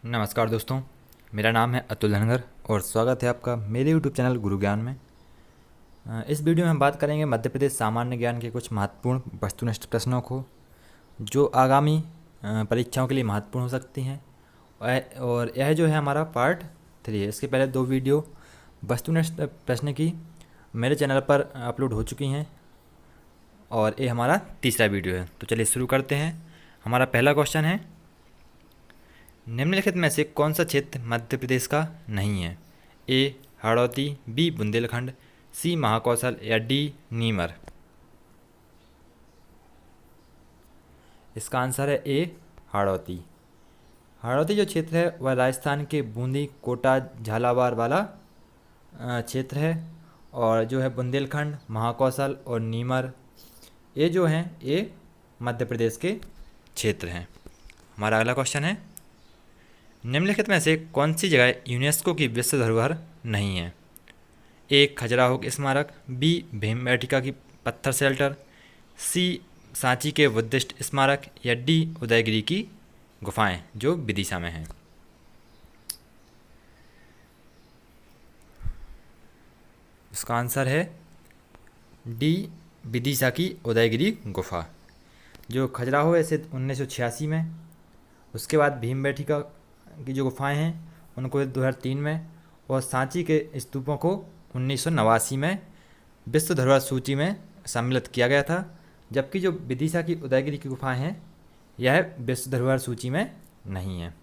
नमस्कार दोस्तों, मेरा नाम है अतुल धनगर और स्वागत है आपका मेरे यूट्यूब चैनल गुरु ज्ञान में। इस वीडियो में हम बात करेंगे मध्य प्रदेश सामान्य ज्ञान के कुछ महत्वपूर्ण वस्तुनिष्ठ प्रश्नों को जो आगामी परीक्षाओं के लिए महत्वपूर्ण हो सकती हैं। और यह जो है हमारा पार्ट 3 है। इसके पहले 2 वीडियो वस्तुनिष्ठ प्रश्न की मेरे चैनल पर अपलोड हो चुकी हैं और ये हमारा तीसरा वीडियो है। तो चलिए शुरू करते हैं। हमारा पहला क्वेश्चन है, निम्नलिखित में से कौन सा क्षेत्र मध्य प्रदेश का नहीं है? ए हाड़ौती, बी बुंदेलखंड, सी महाकौशल या डी नीमर। इसका आंसर है ए हाड़ौती। हाड़ौती जो क्षेत्र है वह राजस्थान के बूंदी, कोटा, झालावाड़ वाला क्षेत्र है। और जो है बुंदेलखंड, महाकौशल और नीमर ये जो हैं ये मध्य प्रदेश के क्षेत्र हैं। हमारा अगला क्वेश्चन है, निम्नलिखित में से कौन सी जगह यूनेस्को की विश्व धरोहर नहीं है? ए खजुराहो स्मारक, बी भीमबेटका की पत्थर शेल्टर, सी सांची के बुद्धिस्ट स्मारक या डी उदयगिरी की गुफाएं जो विदिशा में हैं। इसका आंसर है डी विदिशा की उदयगिरी गुफा जो खजुराहो है स्थित 1986 में। उसके बाद भीमबेटका की जो गुफाएं हैं उनको 2003 में और सांची के स्तूपों को 1989 में विश्व धरोहर सूची में सम्मिलित किया गया था, जबकि जो विदिशा की उदयगिरी की गुफाएं हैं यह विश्व धरोहर सूची में नहीं है।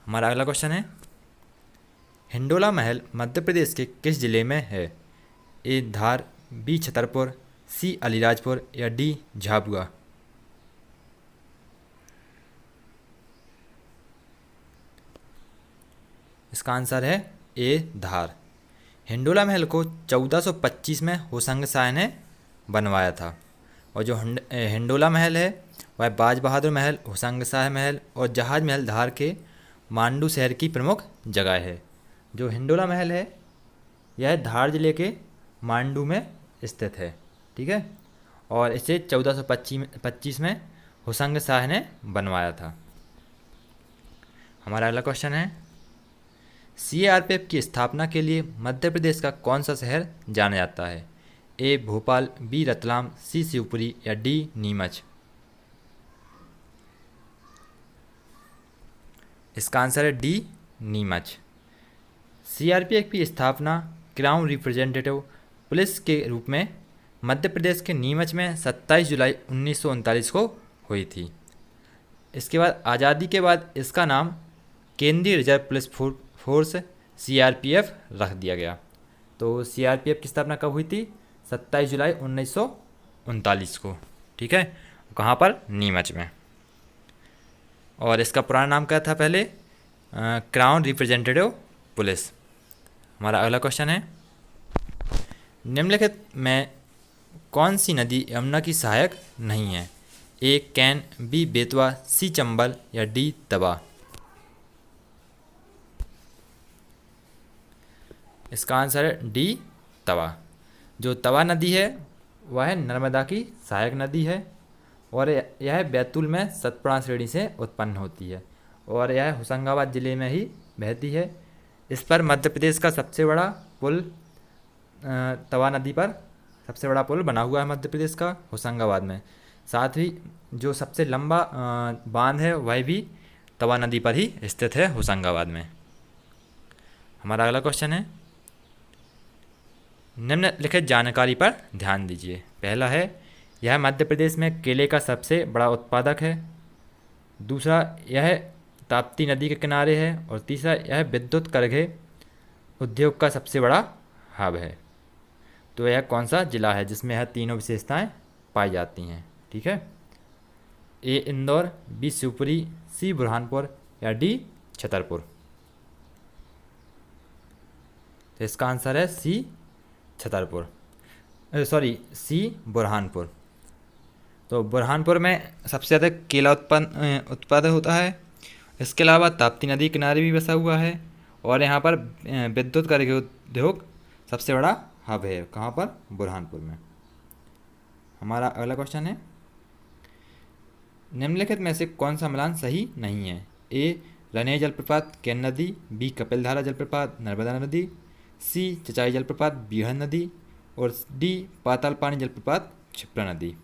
हमारा अगला क्वेश्चन है, हिंडोला महल मध्य प्रदेश के किस जिले में है? ए धार, बी छतरपुर, सी अलीराजपुर या डी झाबुआ। इसका आंसर है ए धार। हिंडोला महल को 1425 में होशंग शाह ने बनवाया था। और जो हिंडोला महल है वह बाज बहादुर महल, होशंग शाह महल और जहाज महल धार के मांडू शहर की प्रमुख जगह है। जो हिंडोला महल है यह धार जिले के मांडू में स्थित है, ठीक है। और इसे 1425 में होशंग शाह ने बनवाया था। हमारा अगला क्वेश्चन है, सीआरपीएफ की स्थापना के लिए मध्य प्रदेश का कौन सा शहर जाना जाता है? ए भोपाल, बी रतलाम, सी शिवपुरी या डी नीमच। इसका आंसर है डी नीमच। सीआरपीएफ की स्थापना क्राउन रिप्रेजेंटेटिव पुलिस के रूप में मध्य प्रदेश के नीमच में 27 जुलाई 1939 को हुई थी। इसके बाद आज़ादी के बाद इसका नाम केंद्रीय रिजर्व पुलिस फोर्स सीआरपीएफ रख दिया गया। तो सीआरपीएफ की स्थापना कब हुई थी? 27 जुलाई 1939 को, ठीक है। कहाँ पर? नीमच में। और इसका पुराना नाम क्या था पहले? Crown representative police. हमारा अगला क्वेश्चन है, निम्नलिखित में कौन सी नदी यमुना की सहायक नहीं है? ए कैन, बी बेतवा, सी चंबल या डी तवा। इसका आंसर है डी तवा। जो तवा नदी है वह नर्मदा की सहायक नदी है और यह बैतूल में सतपुड़ा श्रेणी से उत्पन्न होती है और यह होशंगाबाद जिले में ही बहती है। इस पर मध्य प्रदेश का सबसे बड़ा पुल तवा नदी पर सबसे बड़ा पुल बना हुआ है मध्य प्रदेश का, होशंगाबाद में। साथ ही जो सबसे लंबा बांध है वह भी तवा नदी पर ही स्थित है, होशंगाबाद में। हमारा अगला क्वेश्चन है, निम्नलिखित जानकारी पर ध्यान दीजिए। पहला है, यह मध्य प्रदेश में केले का सबसे बड़ा उत्पादक है। दूसरा, यह ताप्ती नदी के किनारे है। और तीसरा, यह विद्युत करघे उद्योग का सबसे बड़ा हब है। तो यह कौन सा जिला है जिसमें यह तीनों विशेषताएं पाई जाती हैं, ठीक है। ए इंदौर, बी शिवपुरी, सी बुरहानपुर या डी छतरपुर। तो इसका आंसर है सी छतरपुर, सी बुरहानपुर। तो बुरहानपुर में सबसे ज़्यादा केला उत्पादन होता है। इसके अलावा ताप्ती नदी किनारे भी बसा हुआ है और यहाँ पर विद्युत करघे उद्योग सबसे बड़ा हब है। कहाँ पर? बुरहानपुर में। हमारा अगला क्वेश्चन है, निम्नलिखित में से कौन सा मिलान सही नहीं है? ए रने जलप्रपात केन नदी, बी कपिलधारा जलप्रपात नर्मदा नदी, सी चचाई जलप्रपात बीहड़ नदी और डी पाताल पानी जलप्रपात क्षिप्रा नदी।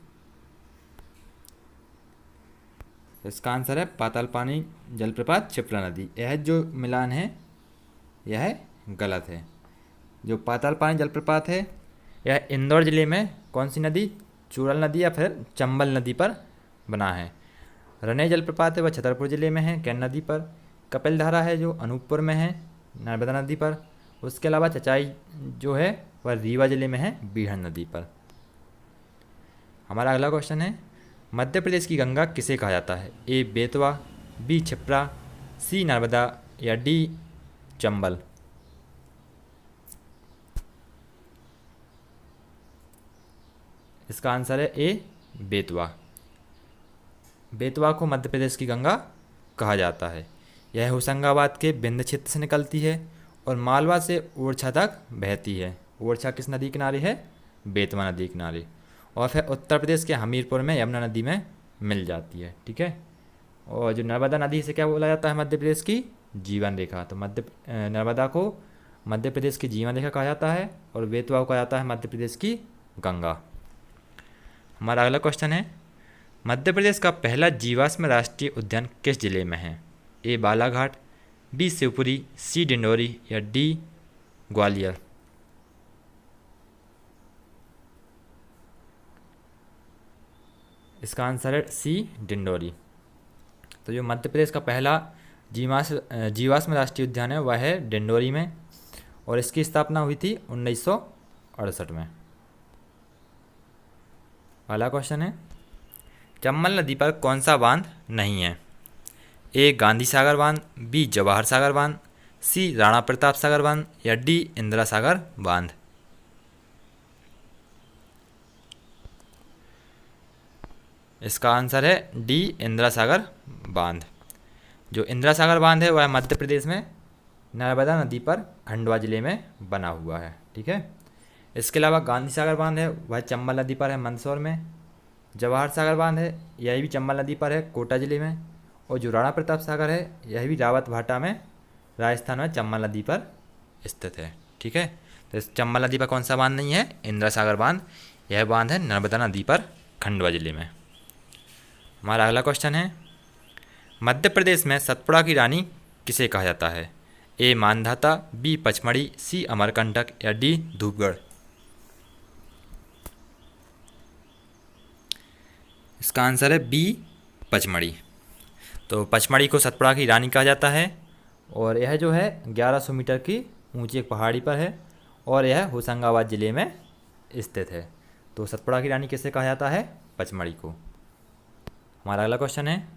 इसका आंसर है पाताल पानी जलप्रपात क्षिप्रा नदी। यह जो मिलान है यह गलत है। जो पाताल पानी जलप्रपात है यह इंदौर जिले में कौन सी नदी, चूरल नदी या फिर चंबल नदी पर बना है। रने जलप्रपात है वह छतरपुर जिले में है कैन नदी पर। कपिलधारा है जो अनूपपुर में है नर्मदा नदी पर। उसके अलावा चचाई जो है वह रीवा जिले में है बीहड़ नदी पर। हमारा अगला क्वेश्चन है मध्य प्रदेश की गंगा किसे कहा जाता है, ए बेतवा, बी क्षिप्रा, सी नर्मदा या डी चंबल। इसका आंसर है ए बेतवा। बेतवा को मध्य प्रदेश की गंगा कहा जाता है। यह होशंगाबाद के विंध्य क्षेत्र से निकलती है और मालवा से ओरछा तक बहती है। ओरछा किस नदी किनारे है, बेतवा नदी किनारे। और फिर उत्तर प्रदेश के हमीरपुर में यमुना नदी में मिल जाती है। ठीक है। और जो नर्मदा नदी से क्या बोला जाता है, मध्य प्रदेश की जीवन रेखा। तो नर्मदा को मध्य प्रदेश की जीवन रेखा कहा जाता है और बेतवा को कहा जाता है मध्य प्रदेश की गंगा। हमारा अगला क्वेश्चन है मध्य प्रदेश का पहला जीवाश्म राष्ट्रीय उद्यान किस जिले में है, ए बालाघाट, बी शिवपुरी, सी डिंडोरी या डी ग्वालियर। इसका आंसर है सी डिंडोरी। तो जो मध्य प्रदेश का पहला जीवाश्म राष्ट्रीय उद्यान है वह है डिंडोरी में और इसकी स्थापना हुई थी 1968 में। अगला क्वेश्चन है चंबल नदी पर कौन सा बांध नहीं है, ए गांधी सागर बांध, बी जवाहर सागर बांध, सी राणा प्रताप सागर बांध या डी इंदिरा सागर बांध। इसका आंसर है डी इंदिरा सागर बांध। जो इंदिरा सागर बांध है वह मध्य प्रदेश में नर्मदा नदी पर खंडवा जिले में बना हुआ है। ठीक है। इसके अलावा गांधी सागर बांध है वह चंबल नदी पर है मंदसौर में। जवाहर सागर बांध है यह भी चंबल नदी पर है कोटा जिले में। और जो राणा प्रताप सागर है यह भी रावत भाटा में राजस्थान में चंबल नदी पर स्थित है। ठीक है। तो इस चंबल नदी पर कौन सा बांध नहीं है, इंदिरा सागर बांध। यह बांध है नर्मदा नदी पर खंडवा जिले में। हमारा अगला क्वेश्चन है मध्य प्रदेश में सतपुड़ा की रानी किसे कहा जाता है, ए मानधाता, बी पचमढ़ी, सी अमरकंटक या डी धूपगढ़। इसका आंसर है बी पचमढ़ी। तो पचमढ़ी को सतपुड़ा की रानी कहा जाता है और यह जो है 1100 मीटर की ऊंची एक पहाड़ी पर है और यह होशंगाबाद ज़िले में स्थित है। तो सतपुड़ा की रानी किसे कहा जाता है, पचमढ़ी को। हमारा अगला क्वेश्चन है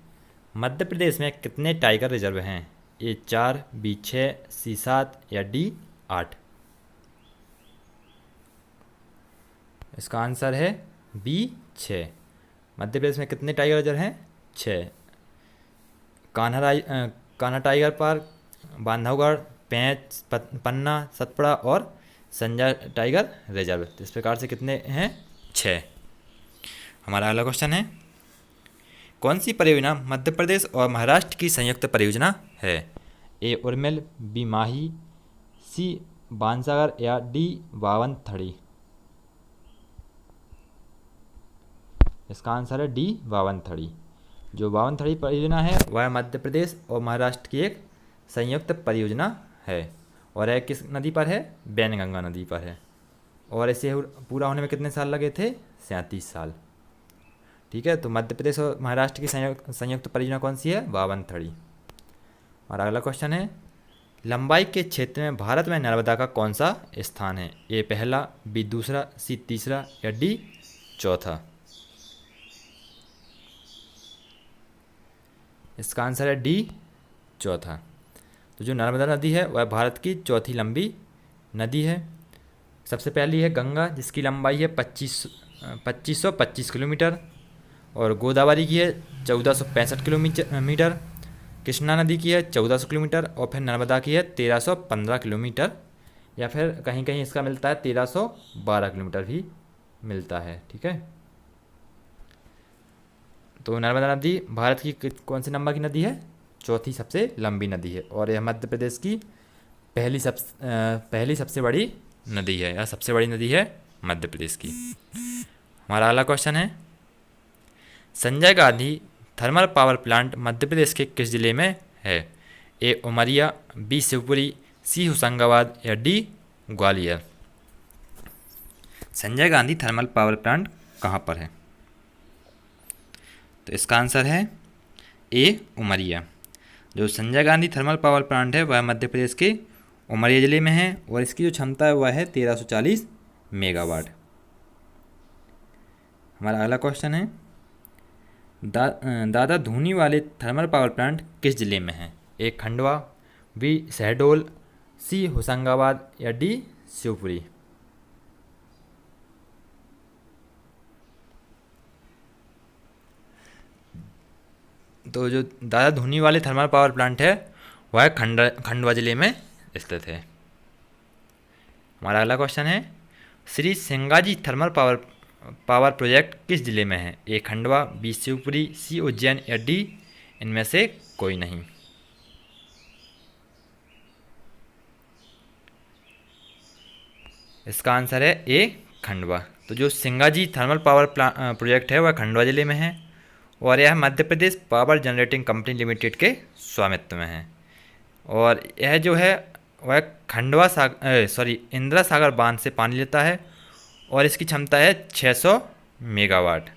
मध्य प्रदेश में कितने टाइगर रिजर्व हैं, ए 4, बी 6, सी 7 या डी 8। इसका आंसर है बी 6। मध्य प्रदेश में कितने टाइगर रिजर्व हैं, 6। कान्हा टाइगर पार्क, बांधवगढ़, पेंच, पन्ना, सतपुड़ा और संजय टाइगर रिजर्व। तो इस प्रकार से कितने हैं, 6। हमारा अगला क्वेश्चन है कौन सी परियोजना मध्य प्रदेश और महाराष्ट्र की संयुक्त परियोजना है, ए उर्मिल, बी माही, सी बाणसागर या डी बावनथड़ी। इसका आंसर है डी बावनथड़ी। जो बावनथड़ी परियोजना है वह मध्य प्रदेश और महाराष्ट्र की एक संयुक्त परियोजना है और यह किस नदी पर है, बैनगंगा नदी पर है। और इसे पूरा होने में कितने साल लगे थे, 37 साल। ठीक है। तो मध्य प्रदेश और महाराष्ट्र की संयुक्त परियोजना कौन सी है, बावनथड़ी। और अगला क्वेश्चन है लंबाई के क्षेत्र में भारत में नर्मदा का कौन सा स्थान है, ए पहला, बी दूसरा, सी तीसरा या डी चौथा। इसका आंसर है डी चौथा। तो जो नर्मदा नदी है वह भारत की चौथी लंबी नदी है। सबसे पहली है गंगा जिसकी लंबाई है 2525 किलोमीटर और गोदावरी की है 1465 किलोमीटर। कृष्णा नदी की है 1400 किलोमीटर और फिर नर्मदा की है 1315 किलोमीटर या फिर कहीं कहीं इसका मिलता है 1312 किलोमीटर भी मिलता है। ठीक है। तो नर्मदा नदी भारत की कौन से नंबर की नदी है, चौथी सबसे लंबी नदी है और यह मध्य प्रदेश की पहली सबसे बड़ी नदी है। यह सबसे बड़ी नदी है मध्य प्रदेश की। हमारा अगला क्वेश्चन है, Sanjay Gandhi thermal power plant Madhya Pradesh के किस जिले में है? A Umaria, B Shivpuri, C Hoshangabad या D Gwalior. Sanjay Gandhi thermal power plant कहाँ पर है? तो इसका आंसर है ए उमरिया। जो Sanjay Gandhi thermal power plant है वह मध्य प्रदेश के उमरिया ज़िले में है और इसकी जो क्षमता है वह है 1340 मेगावाट। हमारा अगला क्वेश्चन है, दादा धूनी वाले थर्मल पावर प्लांट किस जिले में है? ए खंडवा, बी शहडोल, सी होशंगाबाद या डी शिवपुरी। तो जो दादा धूनी वाले थर्मल पावर प्लांट है वह खंडवा जिले में स्थित है। हमारा अगला क्वेश्चन है, Shri Singaji thermal power project किस जिले में है? ए खंडवा, बी शिवपुरी, सी उज्जैन या डी इनमें से कोई नहीं। इसका आंसर है ए खंडवा। तो जो सिंगाजी थर्मल पावर प्रोजेक्ट है वह खंडवा जिले में है और यह Madhya Pradesh power generating company limited के स्वामित्व में है और यह जो है वह इंदिरा सागर बांध से पानी लेता है और इसकी क्षमता है 600 मेगावाट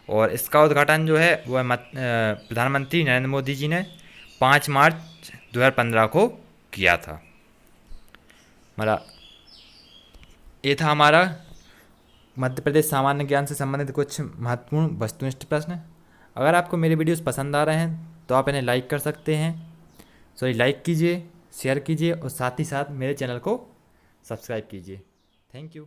और इसका उद्घाटन जो है वह प्रधानमंत्री नरेंद्र मोदी जी ने 5 मार्च 2015 को किया था। ये था हमारा मध्य प्रदेश सामान्य ज्ञान से संबंधित कुछ महत्वपूर्ण वस्तुनिष्ठ प्रश्न। अगर आपको मेरे वीडियोस पसंद आ रहे हैं तो आप इन्हें लाइक कर सकते हैं। लाइक कीजिए, शेयर कीजिए और साथ ही साथ मेरे चैनल को सब्सक्राइब कीजिए। Thank you.